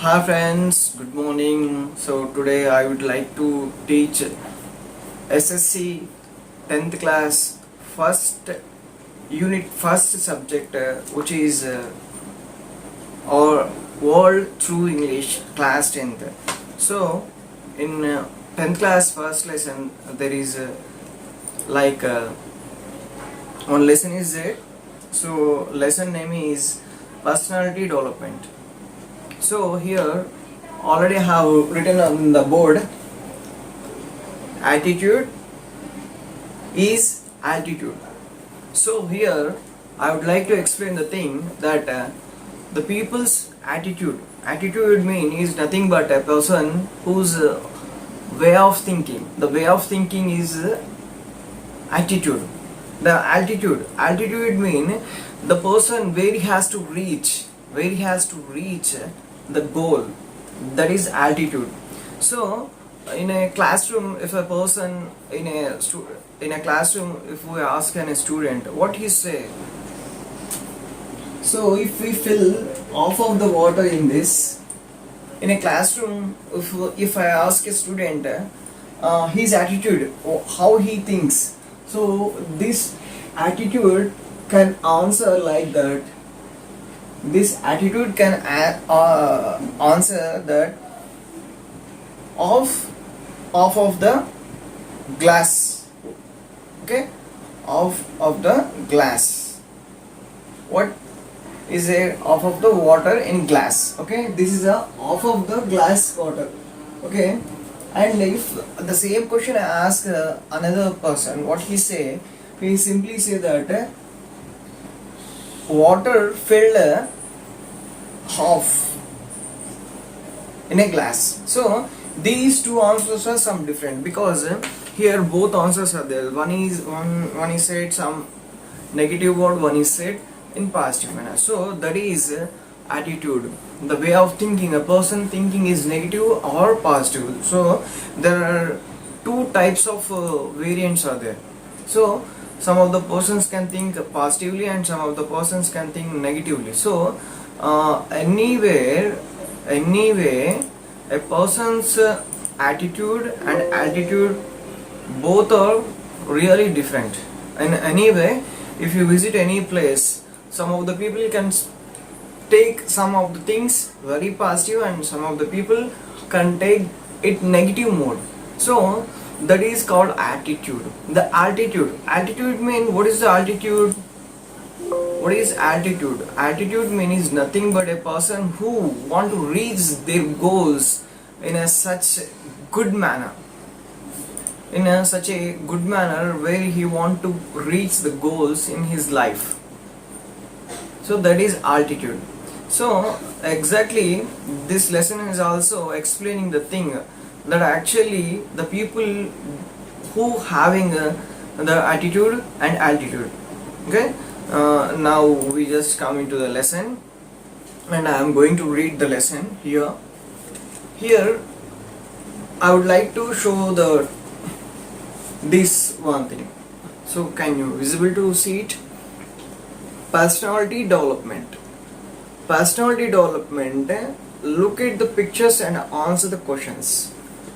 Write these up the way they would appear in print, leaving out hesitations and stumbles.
Hi friends, good morning. So today I would like to teach SSC 10th class first unit first subject which is our world through English class 10th. So in 10th class first lesson there is like one lesson is there. So lesson name is personality development. So here already have written on the board, attitude is altitude. So here I would like to explain the thing that the people's attitude mean is nothing but a person whose way of thinking. The way of thinking is attitude. The altitude mean the person where he has to reach, the goal, that is altitude. So in a classroom, if a person in a classroom, if we ask a student what he say, so if we fill half of the water in this, in a classroom, if I ask a student his attitude or how he thinks, so this attitude can answer like that. This attitude can answer that off of the glass. Okay, off of the glass. What is a off of the water in glass? Okay, this is a off of the glass water. Okay, and if the same question I ask another person, what he say? He simply say that water filled half in a glass. So these two answers are some different because here both answers are there. One is said some negative word, one is said in positive manner. So that is attitude, the way of thinking. A person thinking is negative or positive. So there are two types of variants are there. So some of the persons can think positively and some of the persons can think negatively. So anyway a person's attitude and altitude both are really different. And anyway, if you visit any place, some of the people can take some of the things very positive and some of the people can take it negative mode. So that is called attitude. The altitude mean, what is the altitude? What is altitude? Altitude means nothing but a person who want to reach their goals in a such good manner, where he want to reach the goals in his life. So that is altitude. So exactly this lesson is also explaining the thing that actually the people who having the attitude and altitude. Okay, now we just come into the lesson and I am going to read the lesson here. Here I would like to show this one thing. So can you visible to see it? Personality development. Look at the pictures and answer the questions.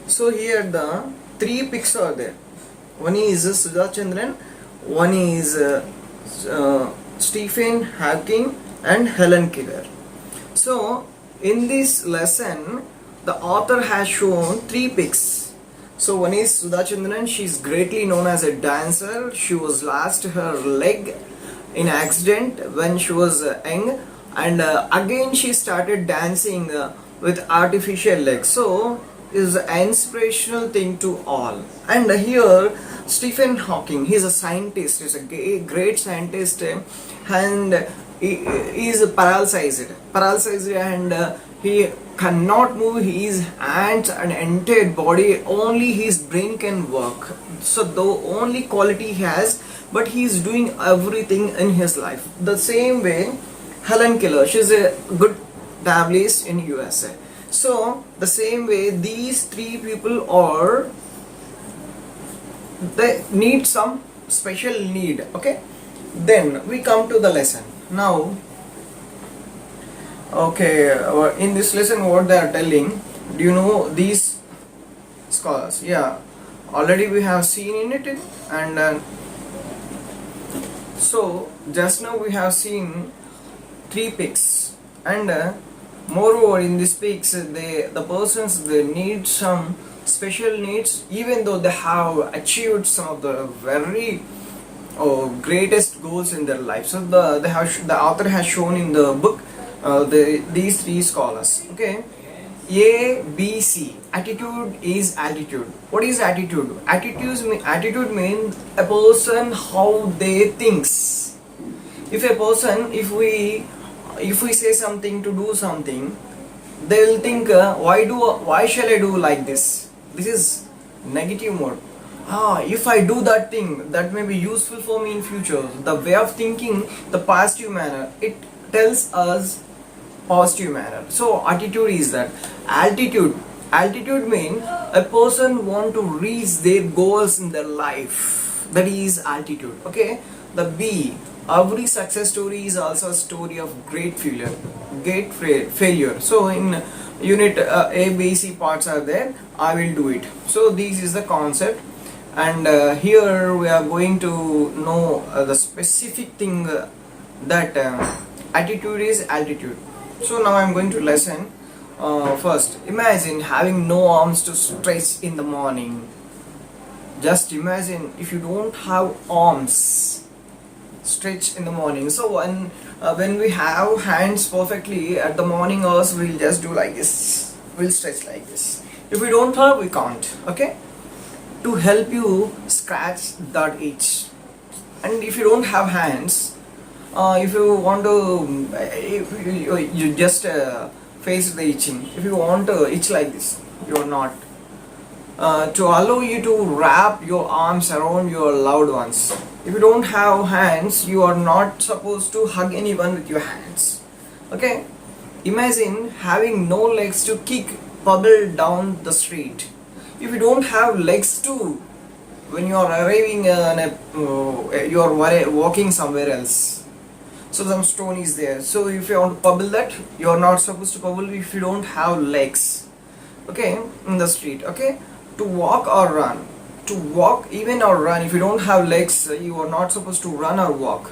So here the three pics are there. One is Sudha Chandran, one is Stephen Hawking and Helen Keller. So in this lesson the author has shown three pics. So one is Sudha Chandran. She is greatly known as a dancer. She was lost her leg in accident when she was young, and again she started dancing with artificial legs. So is an inspirational thing to all. And here Stephen Hawking, he is a scientist, he's a great scientist, and he is paralyzed and he cannot move his hands and entire body, only his brain can work. So the only quality he has, but he is doing everything in his life. The same way Helen Keller, she is a good tableist in USA. So the same way these three people are, they need some special need. Okay, then we come to the lesson. Now Okay, in this lesson, what they are telling, do you know these scholars? Yeah, already we have seen in it, and so just now we have seen three peaks, and moreover in these peaks, the persons they need some special needs, even though they have achieved some of the very greatest goals in their life. So the author has shown in the book these three scholars. Okay, A, B, C. Attitude is altitude. What is attitude? Attitude means a person how they thinks. If a person, if we say something to do something, they will think why shall I do like this? This is negative mode. If I do that thing, that may be useful for me in future. The way of thinking, the positive manner, it tells us positive manner. So attitude is that. Altitude means a person want to reach their goals in their life. That is altitude. Okay. The B, every success story is also a story of great failure. So in unit A, B, C parts are there. I will do it. So this is the concept, and here we are going to know the specific thing that attitude is altitude. So now I am going to lesson. First, imagine having no arms to stretch in the morning. Just imagine if you don't have arms stretch in the morning. So when we have hands perfectly at the morning hours, we'll just do like this. We'll stretch like this. If we don't have, we can't. Okay. To help you scratch that itch. And if you don't have hands, if you want to, if you just face the itching. If you want to itch like this, you are not. To allow you to wrap your arms around your loved ones. If you don't have hands, you are not supposed to hug anyone with your hands. Okay? Imagine having no legs to kick puddle down the street. If you don't have legs too, when you are arriving you are walking somewhere else, so some stone is there, so if you want to pebble that, you are not supposed to pebble if you don't have legs. Okay, in the street. Okay, to walk or run, to walk even or run, if you don't have legs, you are not supposed to run or walk.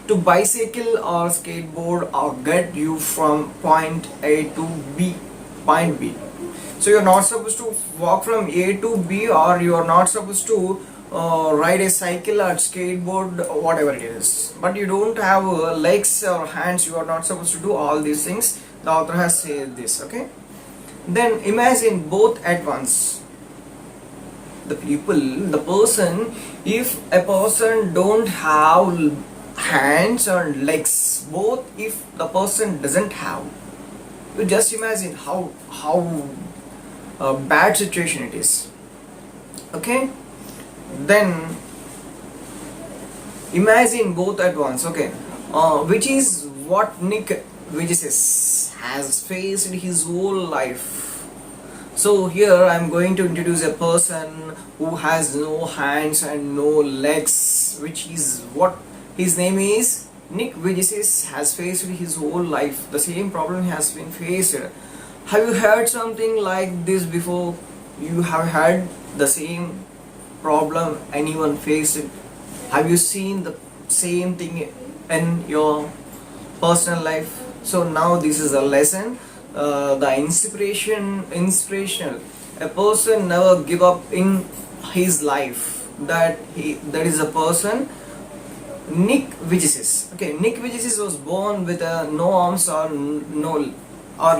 To bicycle or skateboard or get you from point A to point B. So you're not supposed to walk from A to B, or you are not supposed to ride a cycle or skateboard, whatever it is. But you don't have legs or hands, you are not supposed to do all these things. The author has said this. Okay. Then imagine both at once. The person, if a person don't have hands or legs, both, if the person doesn't have, you just imagine how bad situation it is. Okay, then imagine both at once. Okay, which is what Nick Vujicic has faced in his whole life. So here I am going to introduce a person who has no hands and no legs, which is what his name is. Nick Vujicic has faced his whole life. The same problem has been faced. Have you heard something like this before? You have had the same problem anyone faced? Have you seen the same thing in your personal life? So now this is a lesson. The inspirational. A person never give up in his life. That is a person. Nick Vujicic. Okay, Nick Vujicic was born with no arms or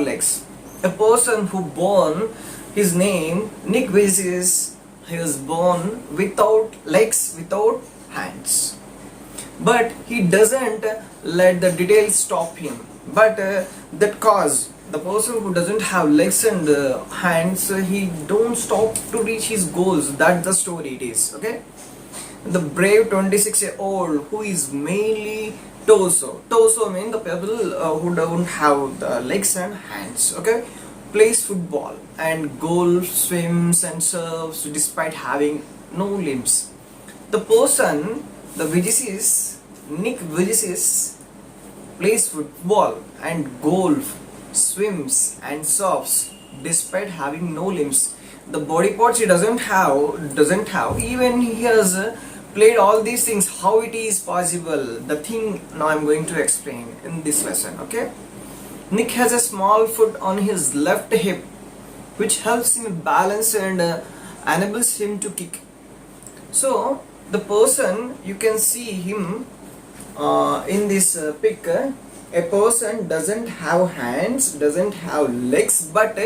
legs. A person who born, his name Nick Vujicic, he was born without legs, without hands. But he doesn't let the details stop him. But that cause, the person who doesn't have legs and hands, he don't stop to reach his goals. That's the story it is. Okay. The brave 26-year-old who is mainly torso. Torso means the people who don't have the legs and hands. Okay, plays football and golf, swims and surfs despite having no limbs. The person, the Vujicic, Nick Vujicic, plays football and golf swims and surfs despite having no limbs. The body parts he doesn't have. Even he has played all these things. How it is possible? The thing now I'm going to explain in this lesson. Okay. Nick has a small foot on his left hip, which helps him balance and enables him to kick. So the person, you can see him in this pic. A person doesn't have hands, doesn't have legs, but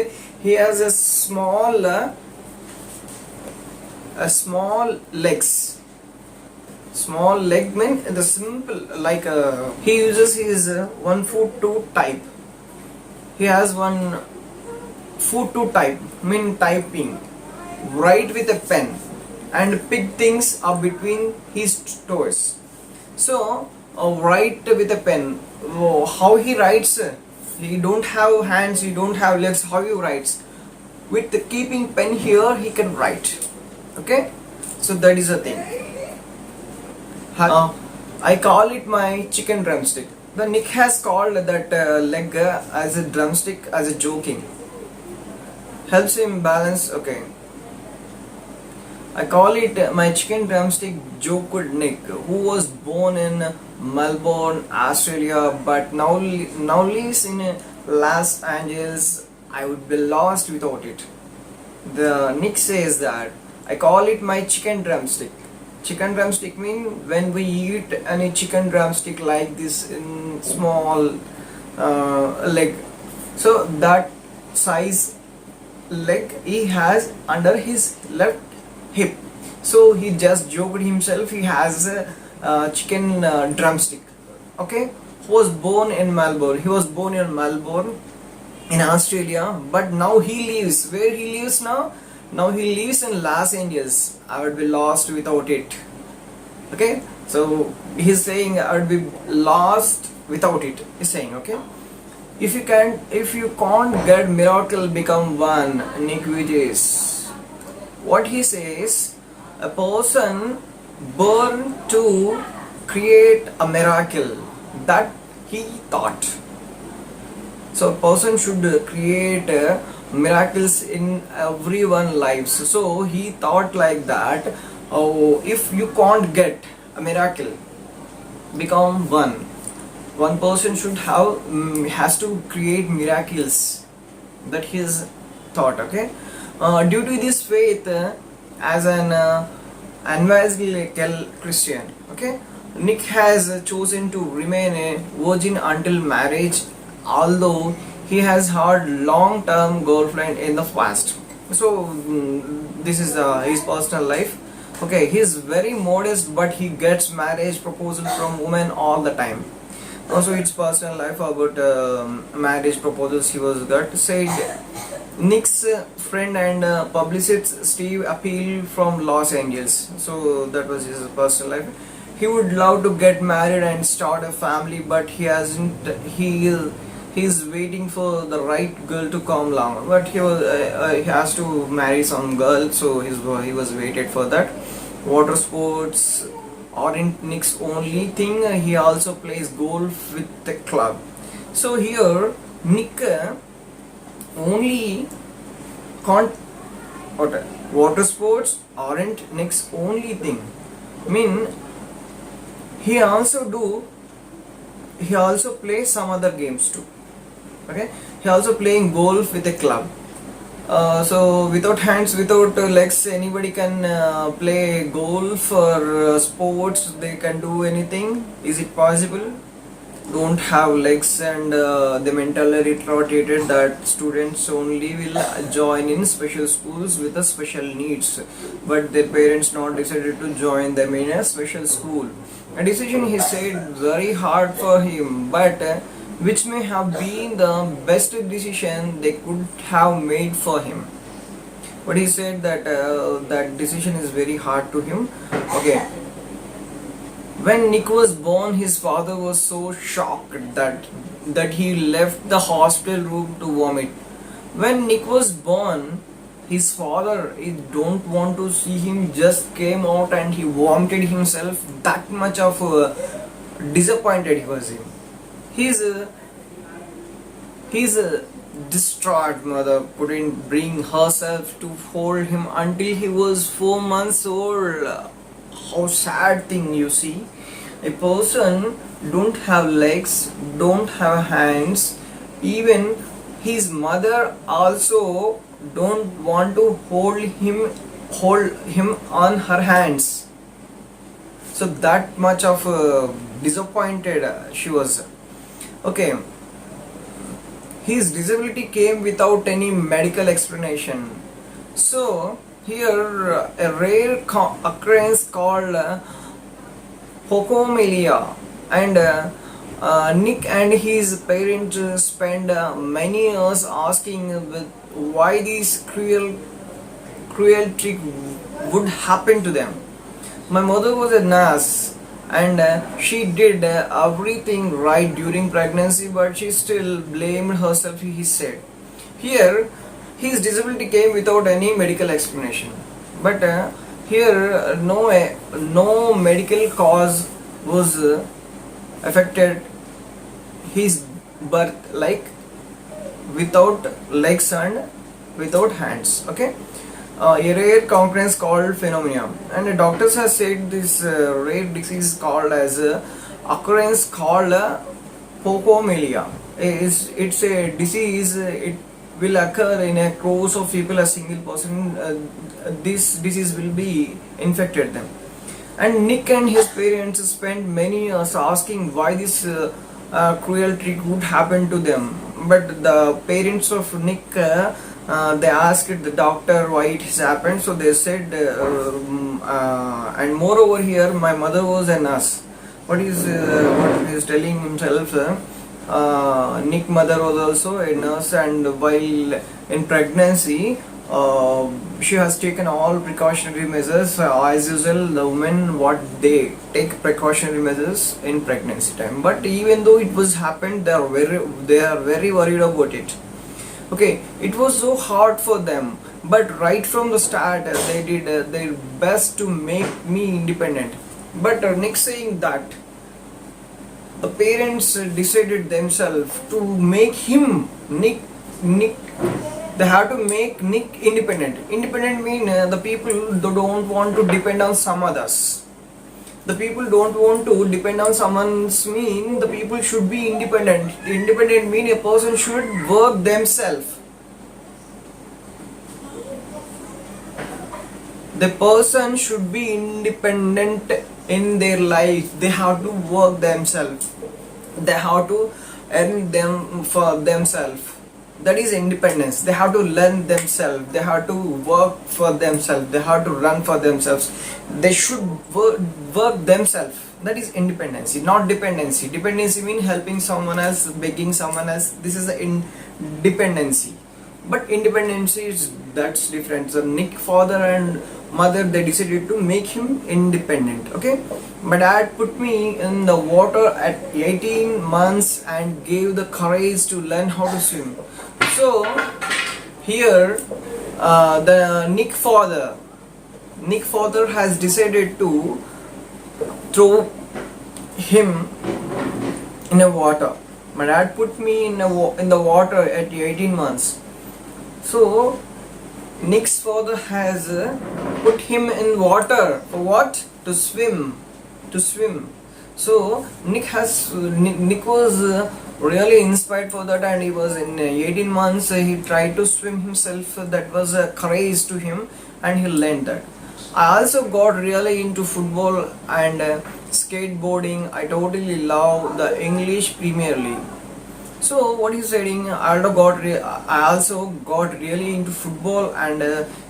he has a small legs. Small leg mean the simple, like he uses his 1 foot to type. He has 1 foot to type, mean typing, write with a pen, and pick things up between his toes. So write with a pen. Oh, how he writes? He don't have hands, he don't have legs. How he writes? With the keeping pen here, he can write. Okay, so that is a thing. I call it my chicken drumstick. The Nick has called that leg as a drumstick, as a joking. Helps him balance. Okay. I call it my chicken drumstick joke with Nick, who was born in Melbourne, Australia, but now lives in Los Angeles. I would be lost without it. The Nick says that I call it my chicken drumstick. Chicken drumstick mean when we eat any chicken drumstick like this in small leg. So that size leg he has under his left hip. So he just joked himself he has a chicken drumstick. Okay, he was born in Melbourne. He was born in Melbourne in Australia, but now he lives where he lives now. Now he lives in Los Angeles. I would be lost without it. Okay, so he's saying I would be lost without it. He's saying, okay, if you can't get miracle become one, Nick Vijay's. What he says, a person born to create a miracle, that he thought. So a person should create miracles in everyone's lives. So he thought like that. Oh, if you can't get a miracle become one person should have has to create miracles. That his thought. Okay, due to this faith, as an evangelical Christian, okay, Nick has chosen to remain a virgin until marriage, although he has had long-term girlfriend in the past. So this is his personal life. Okay, he is very modest, but he gets marriage proposal from women all the time. Also, it's personal life about marriage proposals he was got. Said Nick's friend and publicist Steve Appeal from Los Angeles. So that was his personal life. He would love to get married and start a family, but he hasn't. He's waiting for the right girl to come along. But he has to marry some girl, so he was waited for that. Water sports aren't Nick's only thing. He also plays golf with the club. So here Nick only can't. Water sports aren't Nick's only thing. I mean, he also plays some other games too. Okay, he also playing golf with a club. So without hands, without legs, anybody can play golf or sports. They can do anything. Is it possible? Don't have legs and they mentally retarded, that students only will join in special schools with the special needs, but their parents not decided to join them in a special school. A decision he said very hard for him, but which may have been the best decision they could have made for him. But he said that that decision is very hard to him. Okay. When Nick was born, his father was so shocked that he left the hospital room to vomit. When Nick was born, his father, he don't want to see him, just came out and he vomited himself. That much of disappointed he was in. His His distraught mother couldn't bring herself to hold him until he was 4 months old. How sad thing, you see. A person don't have legs, don't have hands, even his mother also don't want to hold him on her hands. So that much of disappointed she was. Okay, his disability came without any medical explanation. So here a rare occurrence called Pocomelia, and Nick and his parents spent many years asking why this cruel trick would happen to them. My mother was a nurse, and she did everything right during pregnancy, but she still blamed herself, he said. Here, his disability came without any medical explanation. But here, no medical cause was affected his birth, like without legs and without hands. Okay, a rare occurrence called phenomena, and the doctors have said this rare disease called as occurrence called Pocomelia. It's a disease. It will occur in a course of people. A single person, this disease will be infected them. And Nick and his parents spent many years asking why this cruel trick would happen to them. But the parents of Nick, they asked the doctor why it has happened. So they said, and moreover here, my mother was a nurse. What he is telling himself? Nick mother was also a nurse, and while in pregnancy, she has taken all precautionary measures. As usual, the women what they take precautionary measures in pregnancy time. But even though it was happened, they are very worried about it. Okay, it was so hard for them, but right from the start, they did their best to make me independent. But next saying that, the parents decided themselves to make him Nick. They have to make Nick independent. Independent mean the people don't want to depend on some others. The people don't want to depend on someone's, mean the people should be independent. Independent mean a person should work themselves. The person should be independent in their life. They have to work themselves. They have to earn them for themselves. That is independence. They have to learn themselves. They have to work for themselves. They have to run for themselves. They should work themselves. That is independency, not dependency. Dependency means helping someone else, begging someone else. This is the independency. But independency is that's different. So Nick father and mother, they decided to make him independent. Okay, my dad put me in the water at 18 months and gave the courage to learn how to swim. So here the Nick father has decided to throw him in a water. My dad put me in the water at 18 months. So Nick's father has put him in water for what? To swim. So Nick was really inspired for that, and he was in 18 months. He tried to swim himself. That was a courage to him, and he learned that. I also got really into football and skateboarding. I totally love the English Premier League. So what he's saying, I also got really into football and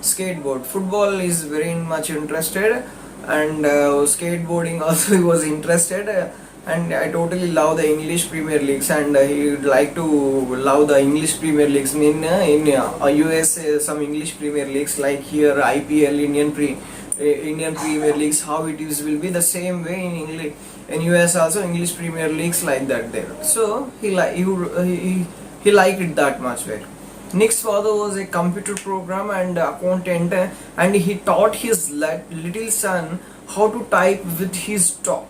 skateboard. Football is very much interested, and skateboarding also he was interested. And I totally love the English Premier Leagues, and he would like to love the English Premier Leagues. In US, some English Premier Leagues like here IPL, Indian Premier Leagues, how it is will be the same way in English. In US also English Premier Leagues like that there. So he liked it that much way. Nick's father was a computer program and accountant, and he taught his little son how to type with his top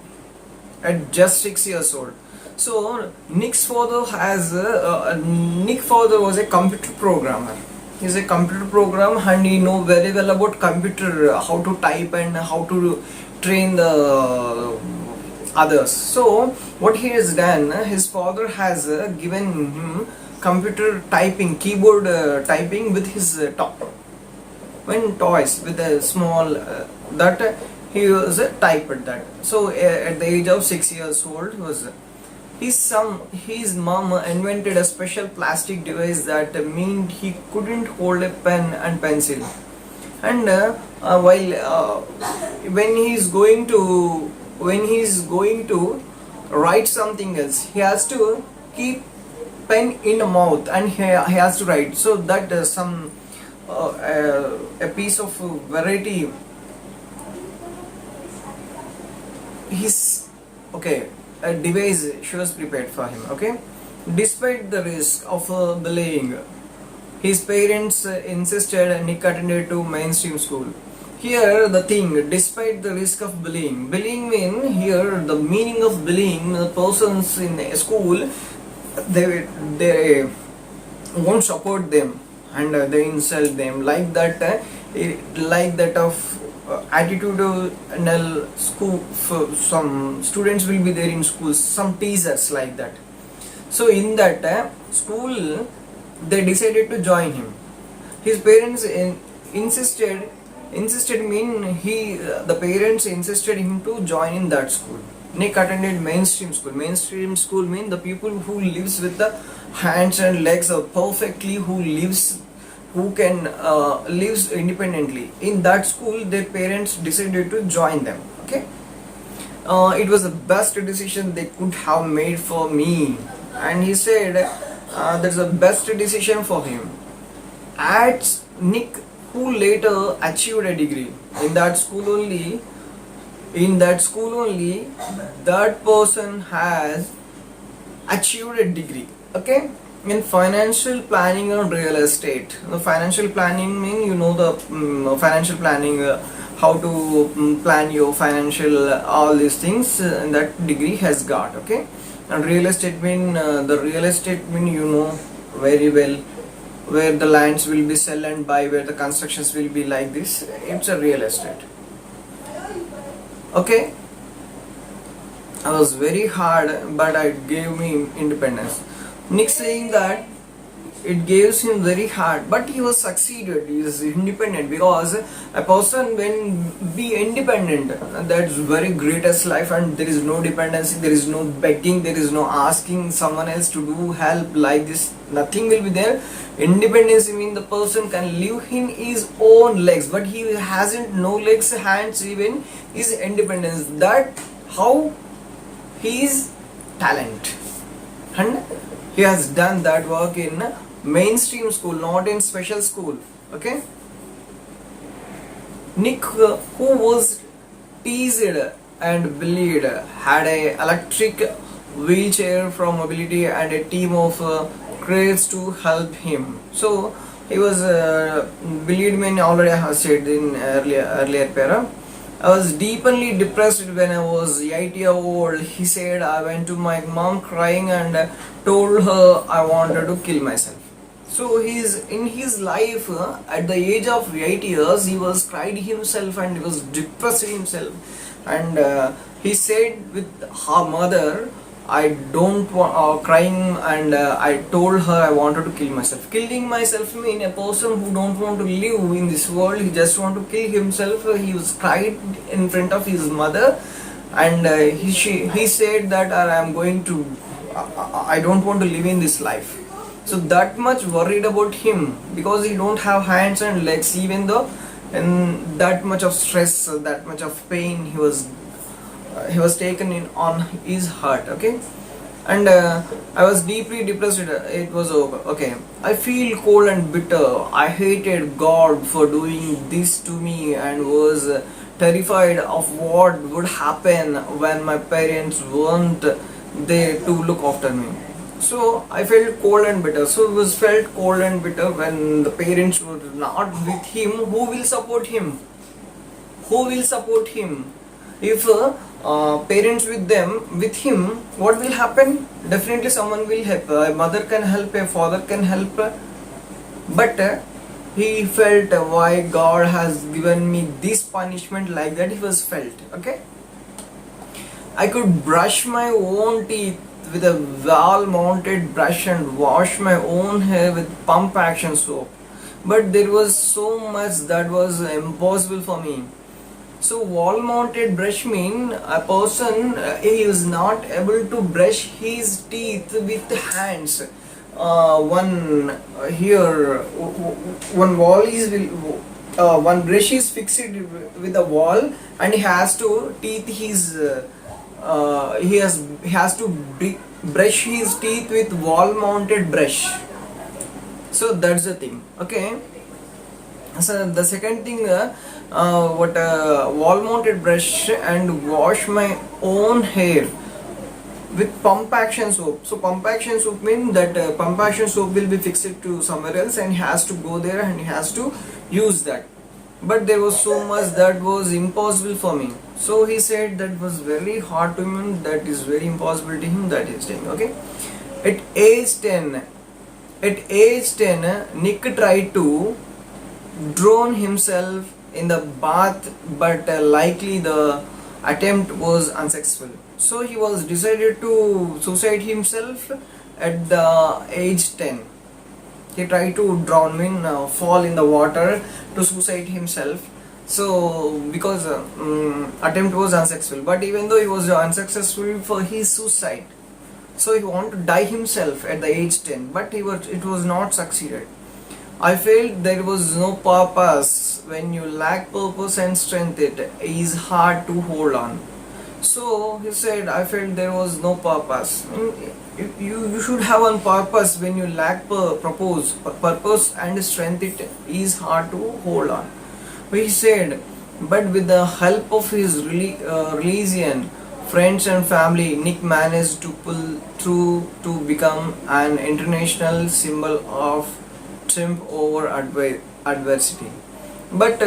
at just 6 years old. So Nick's father Nick father was a computer programmer. He's a computer programmer and he know very well about computer, how to type and how to train the others. So what he has done, his father has given him computer typing, keyboard typing with his when toys with a small that he was typed that. So at the age of 6 years old, he was his mom invented a special plastic device that meant he couldn't hold a pen and pencil. And while when he's going to write something else, he has to keep pen in the mouth and he has to write. So that some a piece of variety his okay a device she was prepared for him. Okay, despite the risk of bullying, his parents insisted Nick attended to mainstream school. Here the thing, despite the risk of bullying mean here the meaning of bullying, the persons in a school, they won't support them and they insult them like that, like that of attitudinal school. Some students will be there in schools, some teasers like that. So in that school they decided to join him. His parents insisted mean he the parents insisted him to join in that school. Nick attended mainstream school. Mainstream school mean the people who lives with the hands and legs perfectly, who can lives independently. In that school their parents decided to join them. Okay, it was the best decision they could have made for me, and he said that's the best decision for him. At Nick, who later achieved a degree in that school only, that person has achieved a degree. Okay, in financial planning or real estate. The financial planning mean the financial planning, how to plan your financial, all these things, that degree has got. Okay, and real estate mean the real estate mean very well, where the lands will be sell and buy, where the constructions will be like this. It's a real estate. Okay, I was very hard, but it gave me independence. Nick saying that it gives him very hard, but he was succeeded. He is independent, because a person when be independent, that's very greatest life, and there is no dependency, there is no begging, there is no asking someone else to do help like this. Nothing will be there. Independence means the person can live in his own legs, but he hasn't no legs, hands, even his independence. That how his talent, and he has done that work in mainstream school, not in special school. Okay, Nick, who was teased and bullied, had a electric wheelchair from mobility and a team of crews to help him. So he was bullied, mean already I have said in earlier para. I was deeply depressed when I was 8 years old. He said, I went to my mom crying and told her I wanted to kill myself. So he's in his life at the age of 8 years, he was cried himself and he was depressed himself, and he said with her mother, I don't want crying, and I told her I wanted to kill myself. Killing myself mean a person who don't want to live in this world, he just want to kill himself. He was cried in front of his mother, and he said that I am going to I don't want to live in this life. So that much worried about him, because he don't have hands and legs, even though, and that much of stress, that much of pain he was taken in on his heart. Okay, and I was deeply depressed. It was over. Okay, I feel cold and bitter. I hated God for doing this to me, and was terrified of what would happen when my parents weren't there to look after me. So I felt cold and bitter. So it was felt cold and bitter when the parents were not with him. Who will support him? Who will support him? If parents with him, what will happen? Definitely someone will help. A mother can help, a father can help, but he felt, why God has given me this punishment, like that he was felt. Okay, I could brush my own teeth with a wall mounted brush and wash my own hair with pump action soap, but there was so much that was impossible for me. So wall mounted brush mean a person he is not able to brush his teeth with hands. One here one wall is one brush is fixed with a wall, and he has to teeth his he has to brush his teeth with wall mounted brush. So that's the thing. Okay, so the second thing, what wall mounted brush and wash my own hair with pump action soap. So pump action soap means that pump action soap will be fixed to somewhere else, and he has to go there and he has to use that. But there was so much that was impossible for me. So he said that was very hard to him, that is very impossible to him, that is saying. Okay, at age 10, Nick tried to drown himself in the bath, but likely the attempt was unsuccessful. So he was decided to suicide himself at the age 10. He tried to drown, fall in the water to suicide himself. So because attempt was unsuccessful, but even though he was unsuccessful for his suicide, so he wanted to die himself at the age 10, but it was not succeeded. I felt there was no purpose. When you lack purpose and strength, it is hard to hold on. So he said, I felt there was no purpose. You should have one purpose. When you lack purpose and strength, it is hard to hold on. But he said, but with the help of his religion, friends and family, Nick managed to pull through to become an international symbol of triumph over adversity. But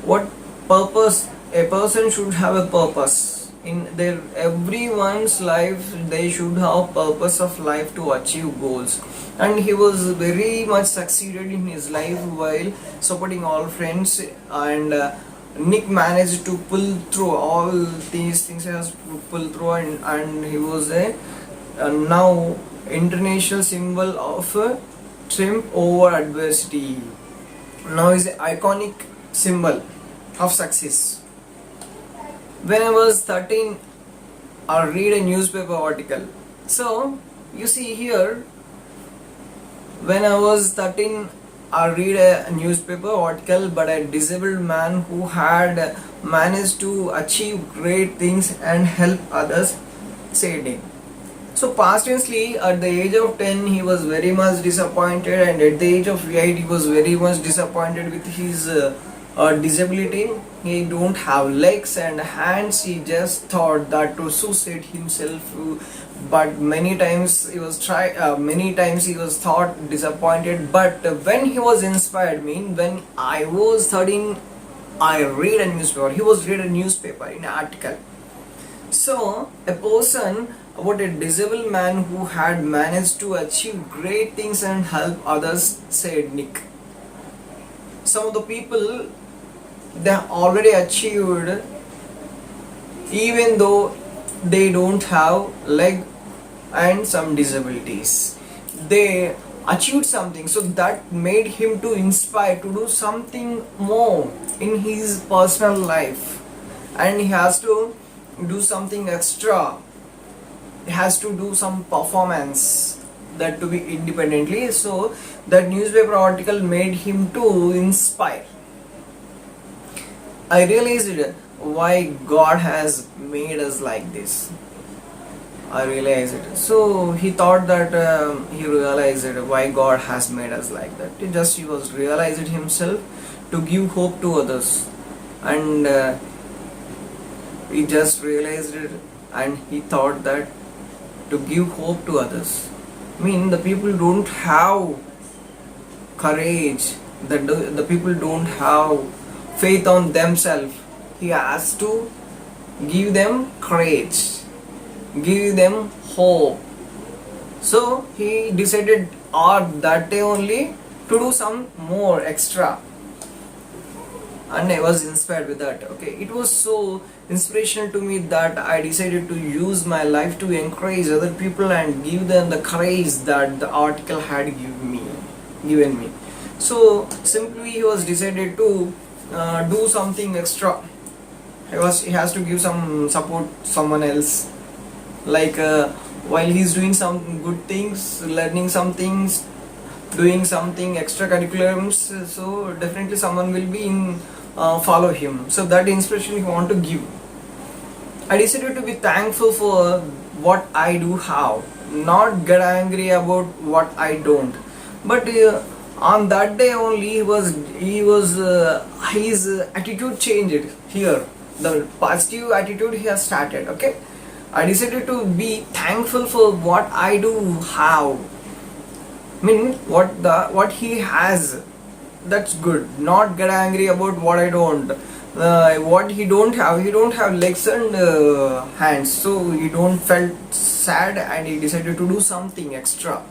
what purpose? A person should have a purpose in their everyone's life. They should have purpose of life to achieve goals, and he was very much succeeded in his life while supporting all friends, and Nick managed to pull through all these things. He has to pull through, and he was a now international symbol of triumph over adversity. Now is an iconic symbol of success. When I was 13, I read a newspaper article. So you see here, when I was 13, I read a newspaper article, but a disabled man who had managed to achieve great things and help others said it. So past tensely, at the age of 10, he was very much disappointed, and at the age of 8, he was very much disappointed with his disability. He don't have legs and hands. He just thought that to suicide himself, but many times he was thought disappointed. But when he was inspired, when I was 13, I read a newspaper. He was read a newspaper in an article. So a person about a disabled man who had managed to achieve great things and help others, said Nick. Some of the people, they already achieved, even though they don't have leg and some disabilities. They achieved something, so that made him to inspire to do something more in his personal life, and he has to do something extra. He has to do some performance, that to be independently. So that newspaper article made him to inspire. I realized why God has made us like this. I realized it. So he thought that he realized why God has made us like that. He was realized himself to give hope to others, and he just realized it, and he thought that to give hope to others. The people don't have courage, that the people don't have faith on themselves. He has to give them courage, give them hope. So he decided on that day only to do some more extra, and I was inspired with that. Okay, it was so inspirational to me that I decided to use my life to encourage other people and give them the courage that the article had given me. So simply he was decided to do something extra. He has to give some support someone else, like while he's doing some good things, learning some things, doing something extracurriculums, so definitely someone will be in follow him. So that inspiration he want to give. I decided to be thankful for what I do have, not get angry about what I don't. But on that day only his attitude changed here. The positive attitude he has started. Okay, I decided to be thankful for what I do have. I mean what he has, that's good. Not get angry about what I don't. What he don't have legs and hands, so he don't felt sad and he decided to do something extra.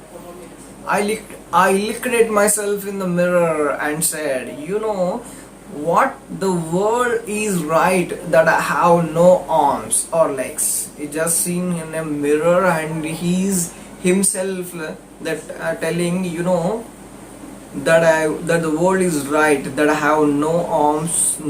I looked at myself in the mirror and said, you know what, the world is right that I have no arms or legs. He just seen in a mirror and he's himself that telling, you know, that the world is right that I have no arms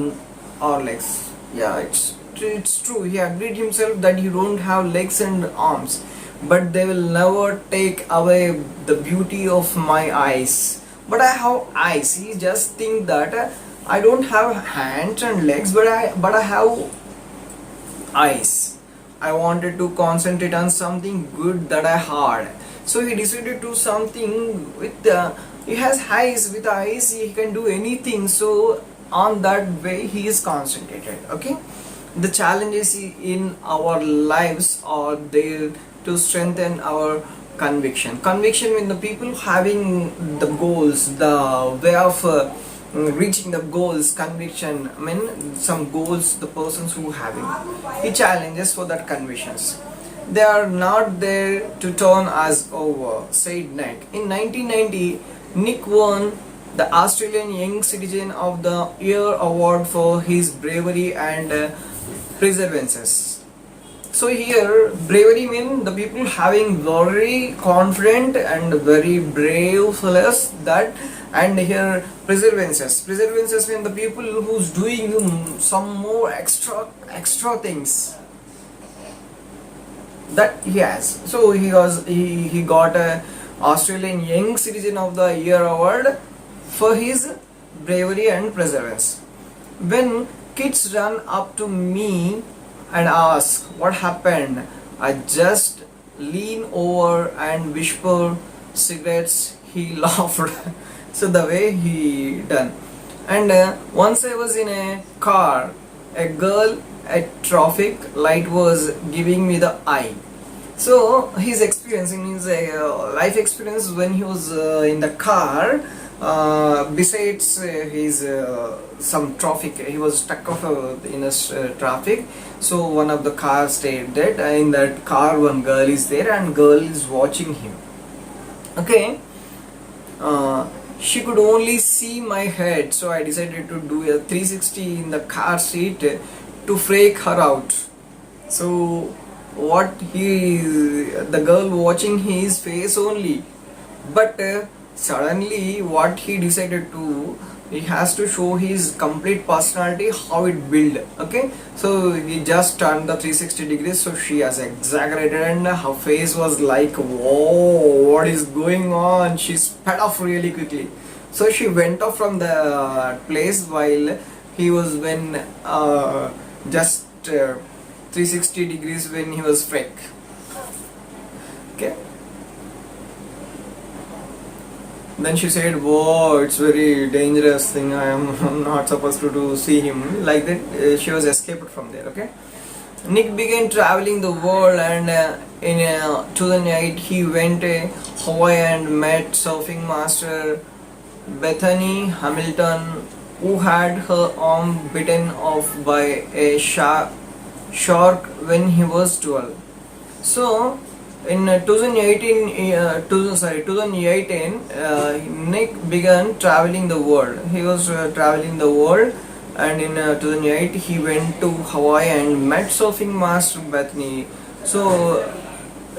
or legs. Yeah, it's true. He agreed himself that you don't have legs and arms, but they will never take away the beauty of my eyes. But I have eyes. He just think that I don't have hands and legs, but I have eyes. I wanted to concentrate on something good that I had. So he decided to do something with he has eyes. With eyes he can do anything. So on that way he is concentrated. Okay, the challenges in our lives are there to strengthen our conviction in the people having the goals, the way of reaching the goals. Conviction, I mean some goals the persons who having, he challenges for that convictions. They are not there to turn us over, said Nick. In 1990, Nick won the Australian Young Citizen of the Year award for his bravery and perseverance. So here, bravery means the people having very confident and very brave fellows that, and here perseverances mean the people who's doing some more extra things that he has. So he got a Australian Young Citizen of the Year award for his bravery and perseverance. When kids run up to me and ask what happened, I just lean over and whisper cigarettes. He laughed. So the way he done. And once I was in a car, a girl at traffic light was giving me the eye. So his experience, in his life experience when he was in the car, besides his some traffic, he was stuck off in a traffic. So one of the cars stayed dead. In that car one girl is there and girl is watching him. Okay, she could only see my head, so I decided to do a 360 in the car seat to freak her out. So the girl watching his face only, but suddenly what he decided to, he has to show his complete personality, how it built. Okay, so he just turned the 360 degrees, so she has exaggerated and her face was like, whoa, what is going on. She sped off really quickly, so she went off from the place while he was when just 360 degrees when he was freak. Okay, then she said, whoa, it's very dangerous thing, I'm not supposed to see him like that. She was escaped from there. Okay, Nick began traveling the world, and in 2008 he went to Hawaii and met surfing master Bethany Hamilton, who had her arm bitten off by a shark shark when he was 12. So in 2018, Nick began traveling the world. He was traveling the world, and in 2008 he went to Hawaii and met surfing master Bethany. So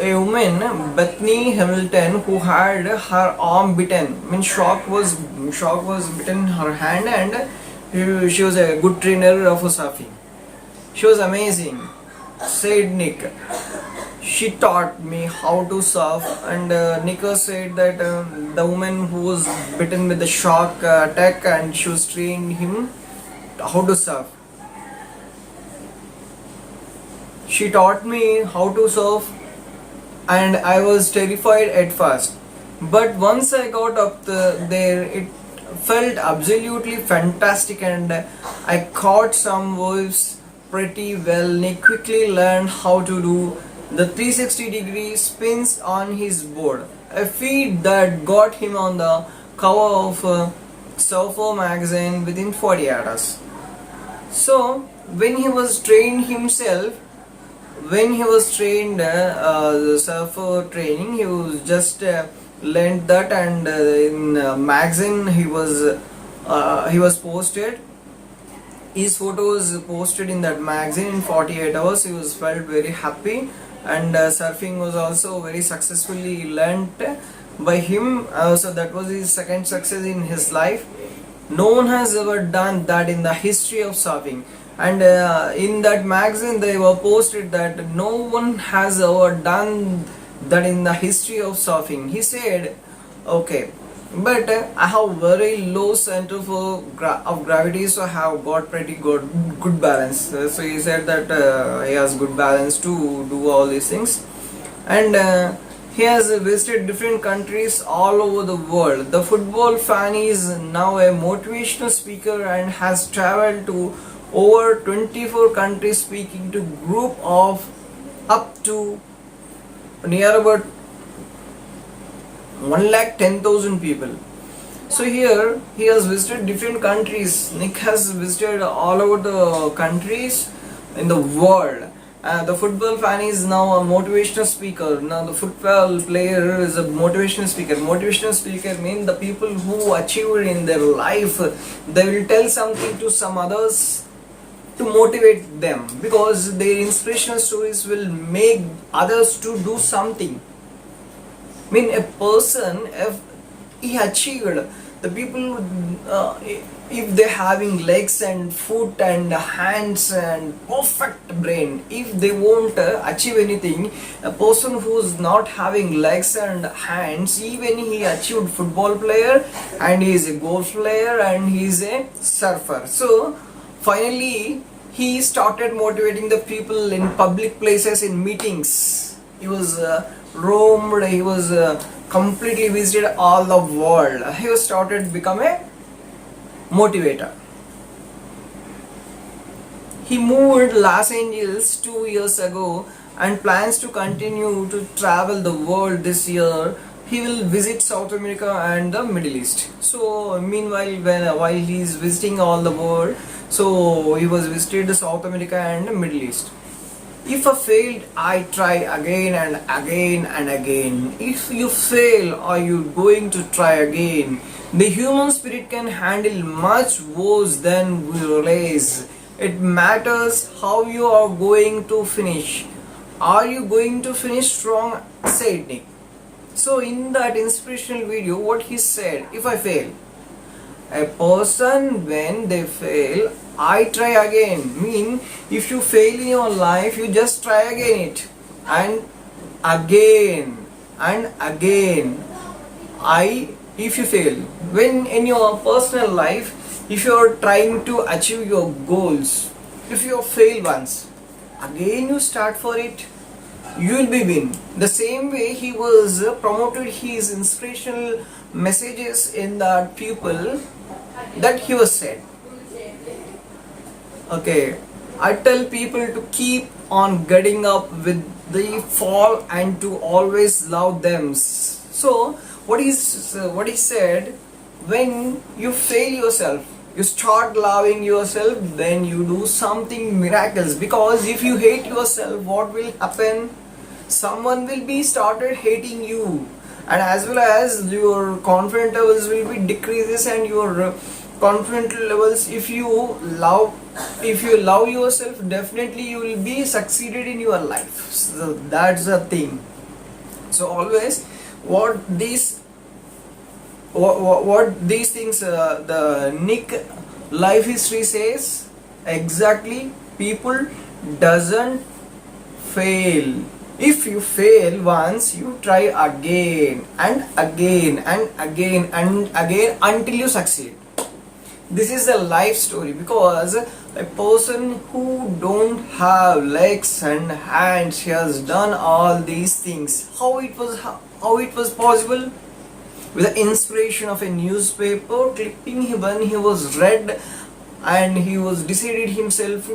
a woman, Bethany Hamilton, who had her arm bitten, means shock was bitten her hand, and she was a good trainer of surfing. She was amazing, said Nick. She taught me how to surf, and Nico said that the woman who was bitten with the shark attack, and she was training him how to surf. She taught me how to surf, and I was terrified at first. But once I got up there, it felt absolutely fantastic, and I caught some waves pretty well. Nick quickly learned how to do the 360-degree spins on his board, a feat that got him on the cover of Surfer magazine within 40 hours. So when he was trained himself, when he was trained the surfer training, he was just learned that, and in magazine he was posted. His photos posted in that magazine in 48 hours. He was felt very happy, and surfing was also very successfully learnt by him. So that was his second success in his life. No one has ever done that in the history of surfing, and in that magazine they were posted that no one has ever done that in the history of surfing. He said, okay, but I have very low center of gravity, so I have got pretty good balance. So he said that he has good balance to do all these things, and he has visited different countries all over the world. The football fan is now a motivational speaker and has traveled to over 24 countries, speaking to group of up to near about 1,10,000 people. So here he has visited different countries. Nick has visited all over the countries in the world. The football fan is now a motivational speaker. Now the football player is a motivational speaker. Motivational speaker means the people who achieved in their life, they will tell something to some others to motivate them, because their inspirational stories will make others to do something. I mean, a person, if he achieved, the people, if they having legs and foot and hands and perfect brain, if they won't achieve anything, a person who's not having legs and hands, even he achieved football player, and he is a golf player, and he is a surfer. So finally he started motivating the people in public places, in meetings. He was roamed, he was completely visited all the world. He was started become a motivator. He moved Los Angeles 2 years ago and plans to continue to travel the world this year. He will visit South America and the Middle East. So meanwhile, while he is visiting all the world, so he was visited South America and the Middle East. If I failed, I try again and again and again. If you fail, are you going to try again? The human spirit can handle much worse than we realize. It matters how you are going to finish. Are you going to finish strong? Said Nick. So in that inspirational video, what he said, if I fail, a person when they fail, I try again. Mean, if you fail in your life, you just try again it, and again and again. If you fail, when in your personal life, if you are trying to achieve your goals, if you fail once, again you start for it, you will be win. The same way he was promoted his inspirational messages in the people that he was said. Okay, I tell people to keep on getting up with the fall and to always love them. So what he said, when you fail yourself, you start loving yourself, then you do something miraculous. Because if you hate yourself, what will happen? Someone will be started hating you, and as well as your confidence levels will be decreases, and your confidence levels, if you love yourself, definitely you will be succeeded in your life. So that's the thing. So always what these things the Nick life history says exactly, people doesn't fail. If you fail once, you try again and again and again and again until you succeed. This is a life story. Because a person who don't have legs and hands, he has done all these things. How it was possible? With the inspiration of a newspaper clipping, when he was read, and he was decided himself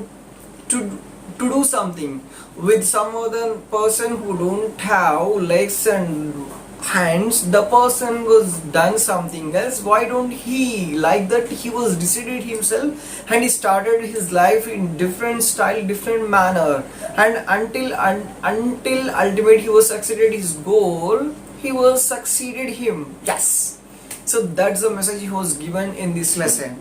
to do something. With some other person who don't have legs and hands, the person was done something else. Why don't he like that? He was decided himself, and he started his life in different style, different manner, and until ultimate he was succeeded his goal, he was succeeded him. Yes. So that's the message he was given in this lesson.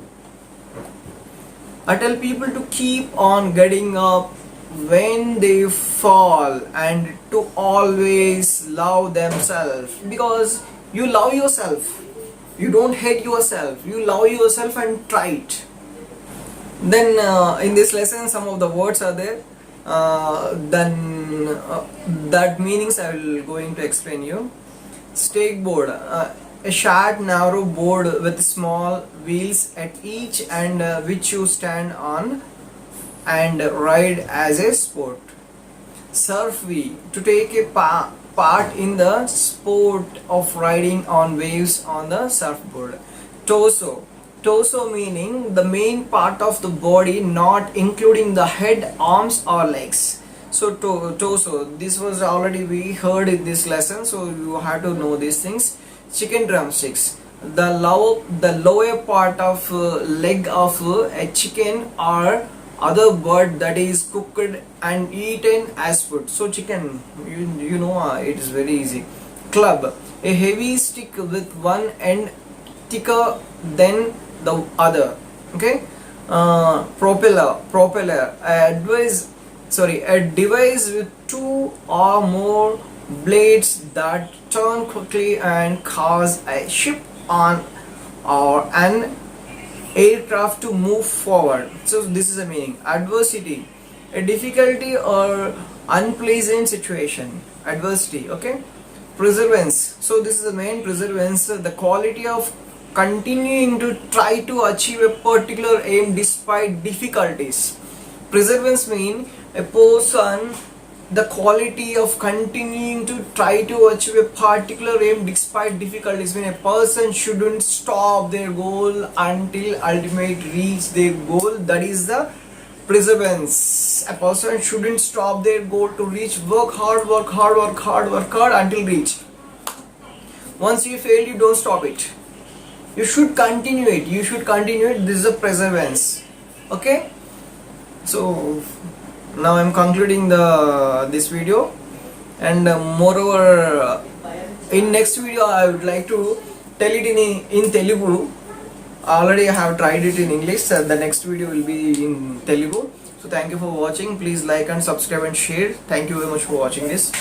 I tell people to keep on getting up when they fall, and to always love themselves. Because you love yourself, you don't hate yourself, you love yourself and try it. Then in this lesson some of the words are there, then that meanings I will going to explain you. Stake board, a short narrow board with small wheels at each end, which you stand on and ride as a sport. Surfy, to take a part in the sport of riding on waves on the surfboard. Torso meaning the main part of the body, not including the head, arms or legs. So torso, this was already we heard in this lesson, so you have to know these things. Chicken drumsticks, the lower part of leg of a chicken or other bird that is cooked and eaten as food. So chicken, you know, it is very easy. Club, a heavy stick with one end thicker than the other. Okay. Propeller, a device with two or more blades that turn quickly and cause a ship on or an aircraft to move forward. So this is the meaning. Adversity, a difficulty or unpleasant situation. Adversity. Okay. Perseverance, so this is the main. Perseverance, the quality of continuing to try to achieve a particular aim despite difficulties. Perseverance means a person, the quality of continuing to try to achieve a particular aim despite difficulties. When a person shouldn't stop their goal until ultimate reach their goal, that is the perseverance. A person shouldn't stop their goal to reach. Work hard until reach. Once you fail, you don't stop it, you should continue it. This is a perseverance. Okay. So now I'm concluding this video, and moreover in next video I would like to tell it in Telugu. Already I have tried it in English, so the next video will be in Telugu. So thank you for watching. Please like and subscribe and share. Thank you very much for watching this.